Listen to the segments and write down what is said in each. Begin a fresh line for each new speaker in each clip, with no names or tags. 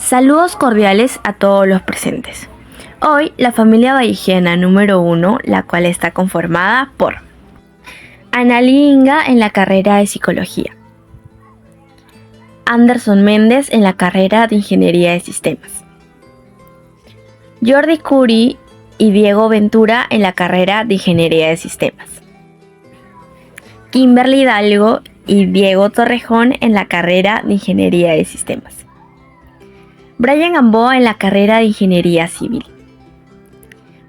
Saludos cordiales a todos los presentes. Hoy la familia vallejiana número 1, la cual está conformada por Analí Inga en la carrera de Psicología, Anderson Méndez en la carrera de Ingeniería de Sistemas, Jordi Curi y Diego Ventura en la carrera de Ingeniería de Sistemas, Kimberly Hidalgo y Diego Torrejón en la carrera de Ingeniería de Sistemas, Brian Gamboa en la carrera de Ingeniería Civil,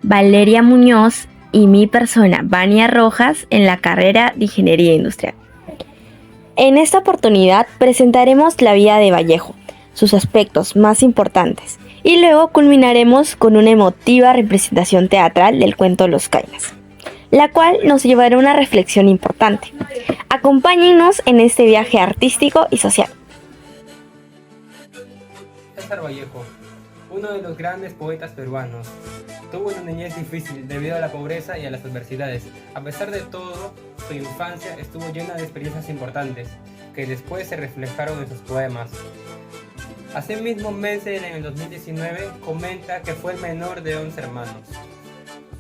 Valeria Muñoz y mi persona, Vania Rojas, en la carrera de Ingeniería Industrial. En esta oportunidad presentaremos la vida de Vallejo, sus aspectos más importantes, y luego culminaremos con una emotiva representación teatral del cuento Los Caínas, la cual nos llevará a una reflexión importante. Acompáñennos en este viaje artístico y social.
César Vallejo, uno de los grandes poetas peruanos, tuvo una niñez difícil debido a la pobreza y a las adversidades. A pesar de todo, su infancia estuvo llena de experiencias importantes, que después se reflejaron en sus poemas. Asimismo, Menzel en el 2019 comenta que fue el menor de 11 hermanos.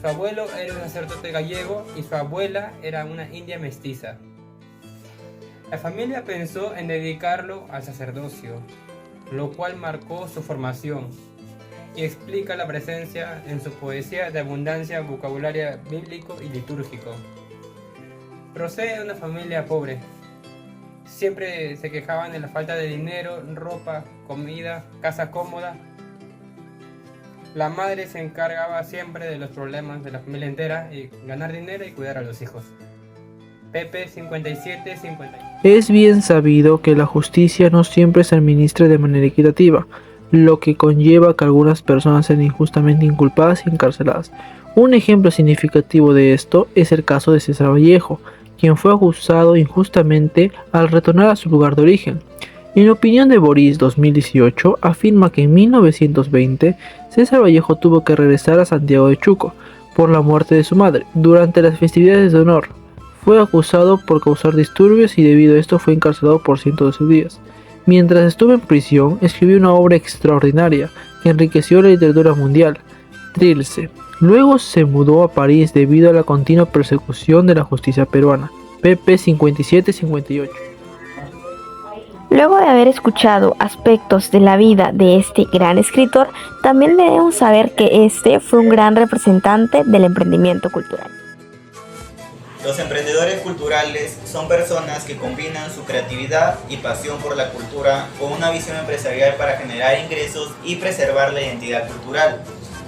Su abuelo era un sacerdote gallego y su abuela era una india mestiza. La familia pensó en dedicarlo al sacerdocio, lo cual marcó su formación y explica la presencia en su poesía de abundancia vocabulario bíblico y litúrgico. Procede de una familia pobre. Siempre se quejaban de la falta de dinero, ropa, comida, casa cómoda. La madre se encargaba siempre de los problemas de la familia entera y ganar dinero y cuidar a los hijos. Pepe 57-50.
Es bien sabido que la justicia no siempre se administra de manera equitativa, lo que conlleva que algunas personas sean injustamente inculpadas y encarceladas. Un ejemplo significativo de esto es el caso de César Vallejo, quien fue acusado injustamente al retornar a su lugar de origen. En opinión de Boris 2018, afirma que en 1920 César Vallejo tuvo que regresar a Santiago de Chuco por la muerte de su madre durante las festividades de honor. Fue acusado por causar disturbios y debido a esto fue encarcelado por 112 días. Mientras estuvo en prisión, escribió una obra extraordinaria que enriqueció la literatura mundial, Trilce. Luego se mudó a París debido a la continua persecución de la justicia peruana. pp 57-58.
Luego de haber escuchado aspectos de la vida de este gran escritor, también debemos saber que este fue un gran representante del emprendimiento cultural.
Los emprendedores culturales son personas que combinan su creatividad y pasión por la cultura con una visión empresarial para generar ingresos y preservar la identidad cultural.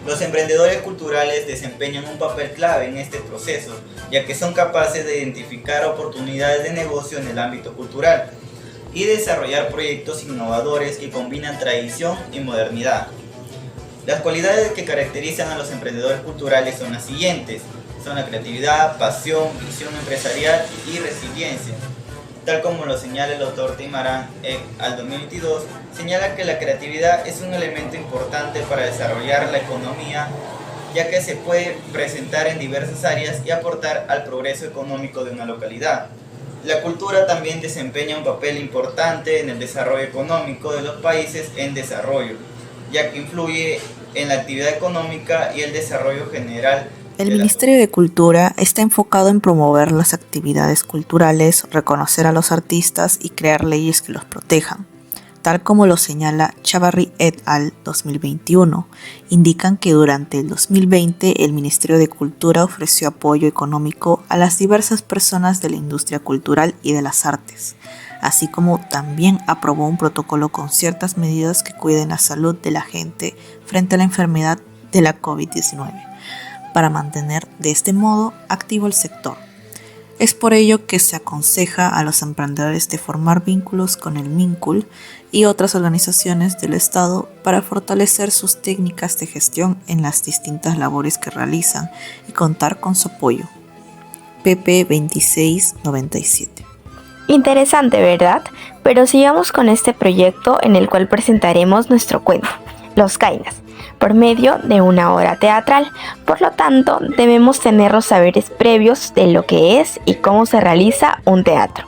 Los emprendedores culturales desempeñan un papel clave en este proceso, ya que son capaces de identificar oportunidades de negocio en el ámbito cultural y desarrollar proyectos innovadores que combinan tradición y modernidad. Las cualidades que caracterizan a los emprendedores culturales son las siguientes: son la creatividad, pasión, visión empresarial y resiliencia. Tal como lo señala el autor Timarán al 2022, señala que la creatividad es un elemento importante para desarrollar la economía, ya que se puede presentar en diversas áreas y aportar al progreso económico de una localidad. La cultura también desempeña un papel importante en el desarrollo económico de los países en desarrollo, ya que influye en la actividad económica y el desarrollo general.
El Ministerio de Cultura está enfocado en promover las actividades culturales, reconocer a los artistas y crear leyes que los protejan. Tal como lo señala Chavarri et al. 2021, indican que durante el 2020 el Ministerio de Cultura ofreció apoyo económico a las diversas personas de la industria cultural y de las artes, así como también aprobó un protocolo con ciertas medidas que cuiden la salud de la gente frente a la enfermedad de la COVID-19. Para mantener de este modo activo el sector. Es por ello que se aconseja a los emprendedores de formar vínculos con el MINCUL y otras organizaciones del Estado para fortalecer sus técnicas de gestión en las distintas labores que realizan y contar con su apoyo. pp 2697.
Interesante, ¿verdad? Pero sigamos con este proyecto en el cual presentaremos nuestro cuento, Los Caínas, por medio de una obra teatral. Por lo tanto, debemos tener los saberes previos de lo que es y cómo se realiza un teatro.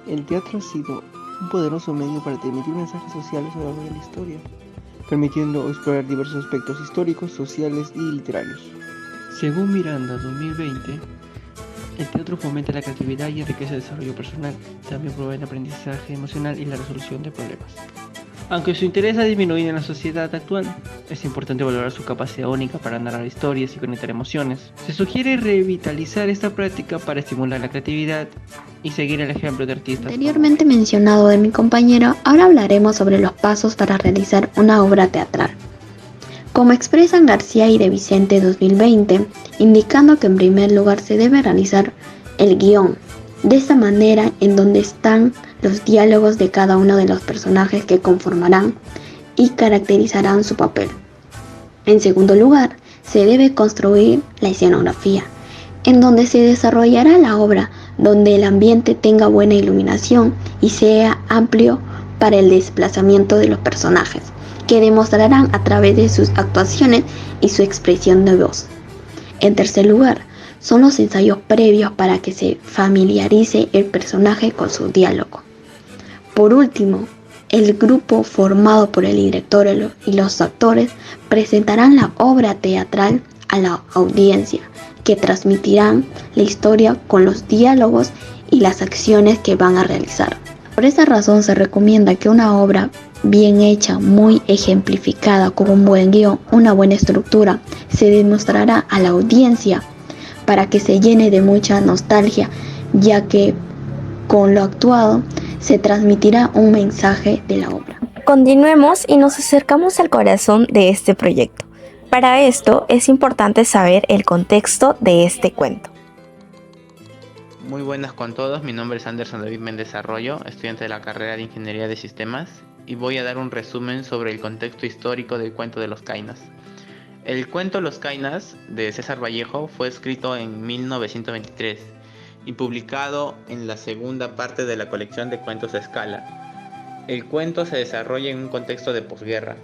El teatro ha sido
un poderoso medio para transmitir mensajes sociales a lo largo de la historia, permitiendo explorar diversos aspectos históricos, sociales y literarios. Según Miranda 2020, el teatro fomenta la creatividad y enriquece el desarrollo personal. También promueve el aprendizaje emocional y la resolución de problemas. Aunque su interés ha disminuido en la sociedad actual, es importante valorar su capacidad única para narrar historias y conectar emociones. Se sugiere revitalizar esta práctica para estimular la creatividad y seguir el ejemplo de artistas.
Anteriormente mencionado de mi compañero, ahora hablaremos sobre los pasos para realizar una obra teatral. Como expresan García y de Vicente 2020, indicando que en primer lugar se debe realizar el guión, de esta manera en donde están los diálogos de cada uno de los personajes que conformarán y caracterizarán su papel. En segundo lugar, se debe construir la escenografía, en donde se desarrollará la obra, donde el ambiente tenga buena iluminación y sea amplio para el desplazamiento de los personajes, que demostrarán a través de sus actuaciones y su expresión de voz. En tercer lugar, son los ensayos previos para que se familiarice el personaje con su diálogo. Por último, el grupo formado por el director y los actores presentarán la obra teatral a la audiencia, que transmitirán la historia con los diálogos y las acciones que van a realizar. Por esa razón se recomienda que una obra bien hecha, muy ejemplificada, con un buen guión, una buena estructura, se demostrará a la audiencia para que se llene de mucha nostalgia, ya que con lo actuado se transmitirá un mensaje de la obra.
Continuemos y nos acercamos al corazón de este proyecto. Para esto es importante saber el contexto de este cuento.
Muy buenas con todos, mi nombre es Anderson David Méndez Arroyo, estudiante de la carrera de Ingeniería de Sistemas, y voy a dar un resumen sobre el contexto histórico del cuento de los Cainas. El cuento Los Cainas de César Vallejo fue escrito en 1923 y publicado en la segunda parte de la colección de cuentos a escala. El cuento se desarrolla en un contexto de posguerra,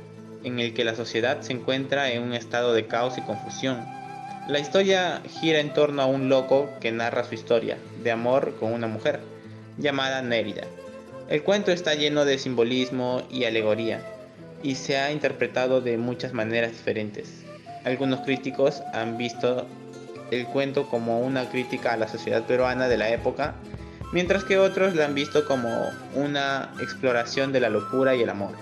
en el que la sociedad se encuentra en un estado de caos y confusión. La historia gira en torno a un loco que narra su historia de amor con una mujer, llamada Nérida. El cuento está lleno de simbolismo y alegoría, y se ha interpretado de muchas maneras diferentes. Algunos críticos han visto el cuento como una crítica a la sociedad peruana de la época, mientras que otros la han visto como una exploración de la locura y el amor.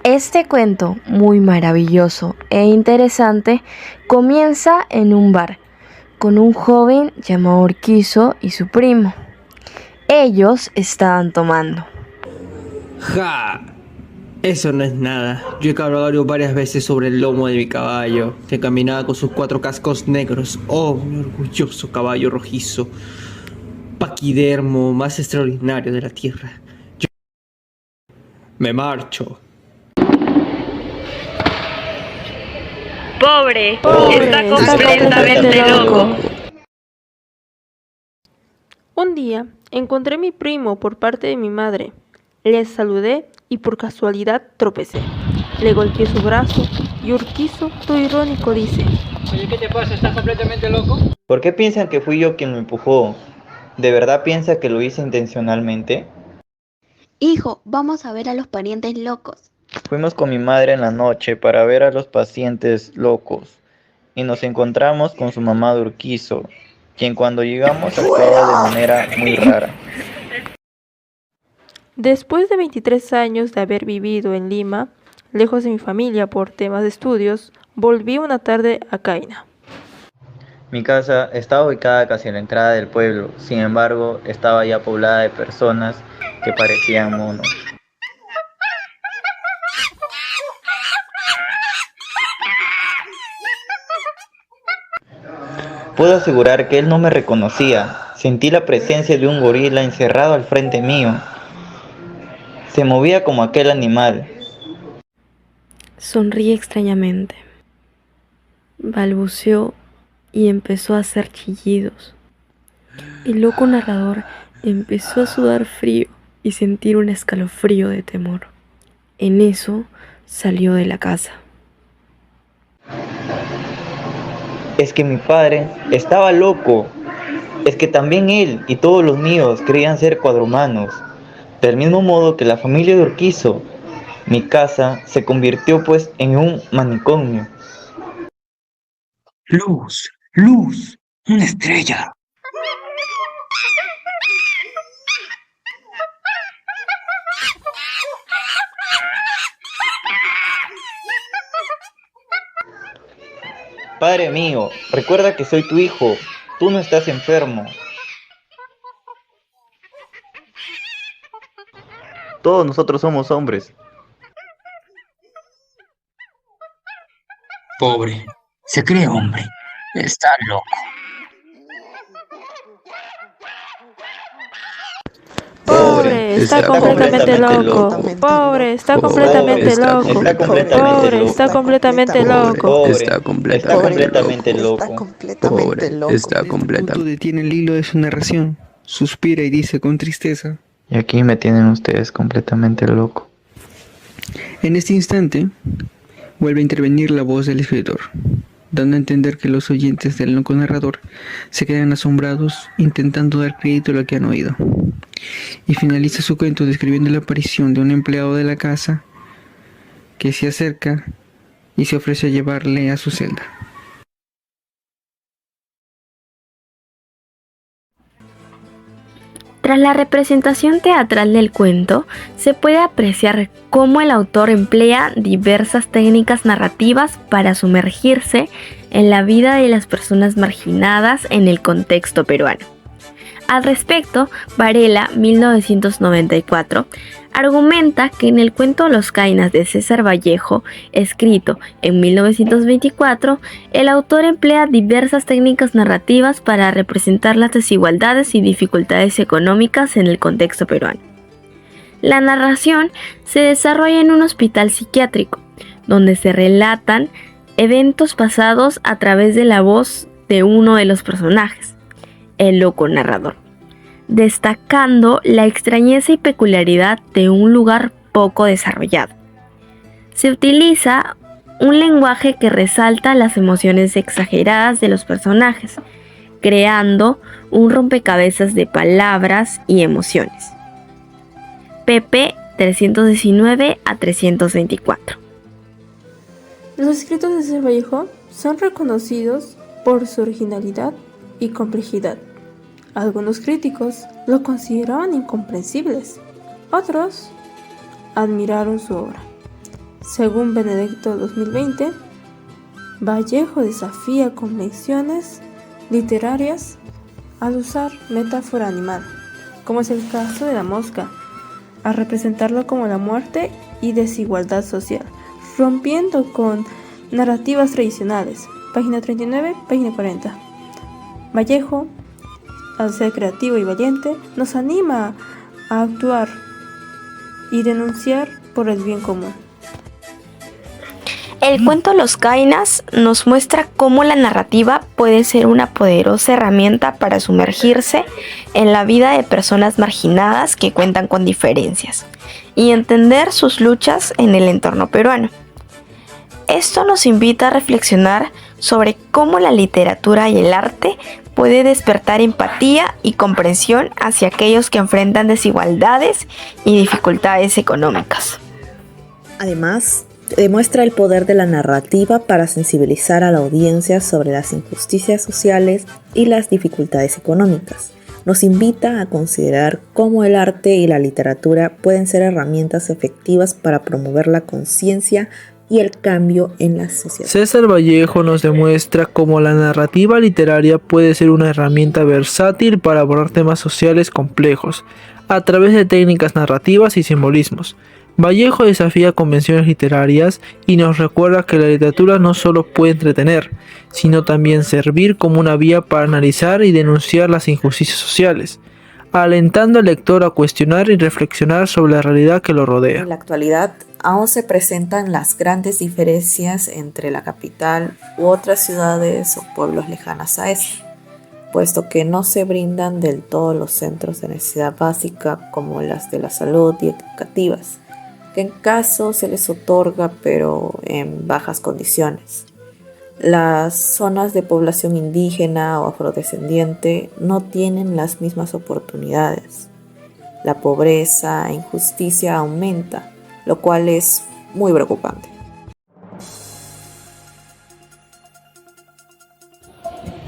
Este cuento, muy maravilloso e interesante, comienza en un bar, con un joven llamado Urquizo y su primo. Ellos estaban tomando.
¡Ja! Eso no es nada. Yo he cabalgado varias veces sobre el lomo de mi caballo, que caminaba con sus 4 cascos negros. ¡Oh, mi orgulloso caballo rojizo! Paquidermo más extraordinario de la tierra. Yo me marcho.
¡Pobre! Está completamente loco.
Un día encontré a mi primo por parte de mi madre. Le saludé y por casualidad tropecé. Le golpeé su brazo y Urquizo, todo irónico, dice:
Oye, ¿qué te pasa? ¿Estás completamente loco?
¿Por qué piensan que fui yo quien lo empujó? ¿De verdad piensa que lo hice intencionalmente?
Hijo, vamos a ver a los parientes locos.
Fuimos con mi madre en la noche para ver a los pacientes locos y nos encontramos con su mamá de Urquizo, quien cuando llegamos actuaba de manera muy rara.
Después de 23 años de haber vivido en Lima, lejos de mi familia por temas de estudios, volví una tarde a Caina.
Mi casa estaba ubicada casi a la entrada del pueblo, sin embargo, estaba ya poblada de personas que parecían monos. Puedo asegurar que él no me reconocía. Sentí la presencia de un gorila encerrado al frente mío. Se movía como aquel animal.
Sonríe extrañamente. Balbuceó y empezó a hacer chillidos. El loco narrador empezó a sudar frío y sentir un escalofrío de temor. En eso salió de la casa.
Es que mi padre estaba loco. Es que también él y todos los míos creían ser cuadrumanos. Del mismo modo que la familia de Urquizo, mi casa se convirtió pues en un manicomio.
Luz, luz, una estrella.
Padre mío, recuerda que soy tu hijo. Tú no estás enfermo. Todos nosotros somos hombres.
Pobre, se cree hombre. Está loco.
Pobre, está completamente loco. Pobre, está completamente loco. Pobre, está completamente loco.
Está completamente loco.
Está completamente. Detiene el hilo de su narración, suspira y dice con tristeza:
Y aquí me tienen ustedes completamente loco.
en este instante, vuelve a intervenir la voz del escritor, dando a entender que los oyentes del loco narrador se quedan asombrados intentando dar crédito a lo que han oído. Y finaliza su cuento describiendo la aparición de un empleado de la casa que se acerca y se ofrece a llevarle a su celda.
Tras la representación teatral del cuento, se puede apreciar cómo el autor emplea diversas técnicas narrativas para sumergirse en la vida de las personas marginadas en el contexto peruano. Al respecto, Varela, 1994, argumenta que en el cuento Los Cainas de César Vallejo, escrito en 1924, el autor emplea diversas técnicas narrativas para representar las desigualdades y dificultades económicas en el contexto peruano. La narración se desarrolla en un hospital psiquiátrico, donde se relatan eventos pasados a través de la voz de uno de los personajes, el loco narrador, destacando la extrañeza y peculiaridad de un lugar poco desarrollado. Se utiliza un lenguaje que resalta las emociones exageradas de los personajes, creando un rompecabezas de palabras y emociones. pp 319 a 324.
Los escritos de César Vallejo son reconocidos por su originalidad y complejidad. Algunos críticos lo consideraban incomprensibles, otros admiraron su obra. Según Benedetto 2020, Vallejo desafía convenciones literarias al usar metáfora animal, como es el caso de la mosca, a representarlo como la muerte y desigualdad social, rompiendo con narrativas tradicionales. Página 39, página 40. Vallejo, al ser creativo y valiente, nos anima a actuar y denunciar por el bien común.
El cuento Los Cainas nos muestra cómo la narrativa puede ser una poderosa herramienta para sumergirse en la vida de personas marginadas que cuentan con diferencias y entender sus luchas en el entorno peruano. Esto nos invita a reflexionar sobre cómo la literatura y el arte puede despertar empatía y comprensión hacia aquellos que enfrentan desigualdades y dificultades económicas.
Además, demuestra el poder de la narrativa para sensibilizar a la audiencia sobre las injusticias sociales y las dificultades económicas. Nos invita a considerar cómo el arte y la literatura pueden ser herramientas efectivas para promover la conciencia y el cambio en la sociedad.
César Vallejo nos demuestra cómo la narrativa literaria puede ser una herramienta versátil para abordar temas sociales complejos, a través de técnicas narrativas y simbolismos. Vallejo desafía convenciones literarias y nos recuerda que la literatura no solo puede entretener, sino también servir como una vía para analizar y denunciar las injusticias sociales, alentando al lector a cuestionar y reflexionar sobre la realidad que lo rodea.
En la actualidad, aún se presentan las grandes diferencias entre la capital u otras ciudades o pueblos lejanas a esta, puesto que no se brindan del todo los centros de necesidad básica como las de la salud y educativas, que en caso se les otorga pero en bajas condiciones. Las zonas de población indígena o afrodescendiente no tienen las mismas oportunidades. La pobreza e injusticia aumenta, lo cual es muy preocupante.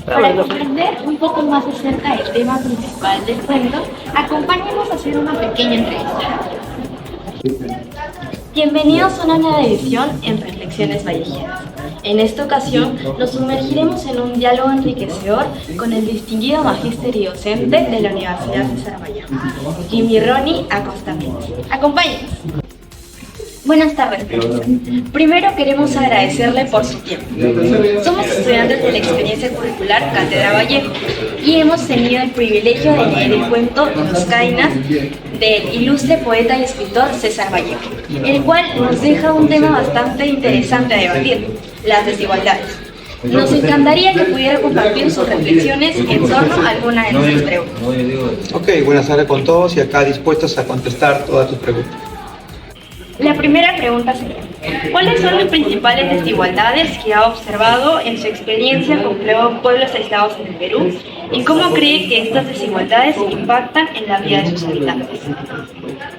Para comprender un poco más acerca del tema principal del cuento, acompáñanos a hacer una pequeña entrevista.
Bienvenidos a una nueva edición en Reflexiones Vallejeras. En esta ocasión nos sumergiremos en un diálogo enriquecedor con el distinguido magíster y docente de la Universidad César Vallejo, Jimmy Ronnie Acosta Méndez. Acompáñenos. Buenas tardes, profesor. Primero queremos agradecerle por su tiempo. Somos estudiantes de la experiencia curricular Cátedra Vallejo y hemos tenido el privilegio de leer el cuento Los Cainas del ilustre poeta y escritor César Vallejo, el cual nos deja un tema bastante interesante a debatir: las desigualdades. Nos encantaría que pudiera compartir sus reflexiones en torno a alguna de nuestras preguntas.
Ok, buenas tardes con todos y acá dispuestos a contestar todas tus preguntas.
La primera pregunta sería: ¿cuáles son las principales desigualdades que ha observado en su experiencia con pueblos aislados en el Perú y cómo cree que estas desigualdades impactan en la vida de sus habitantes?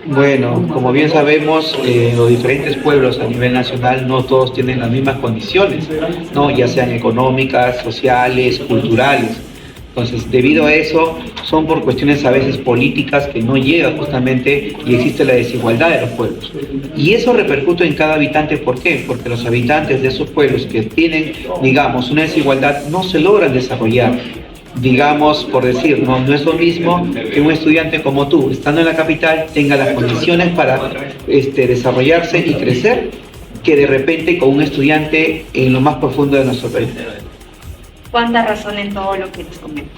Bueno, como bien sabemos, los diferentes pueblos a nivel nacional no todos tienen las mismas condiciones, ¿no? Ya sean económicas, sociales, culturales. Entonces, debido a eso, son por cuestiones a veces políticas que no llegan justamente y existe la desigualdad de los pueblos. Y eso repercute en cada habitante. ¿Por qué? Porque los habitantes de esos pueblos que tienen, digamos, una desigualdad no se logran desarrollar. Digamos, por decir, no es lo mismo que un estudiante como tú, estando en la capital, tenga las condiciones para desarrollarse y crecer, que de repente con un estudiante en lo más profundo de nuestro país.
Cuánta razón en todo lo que nos comenta.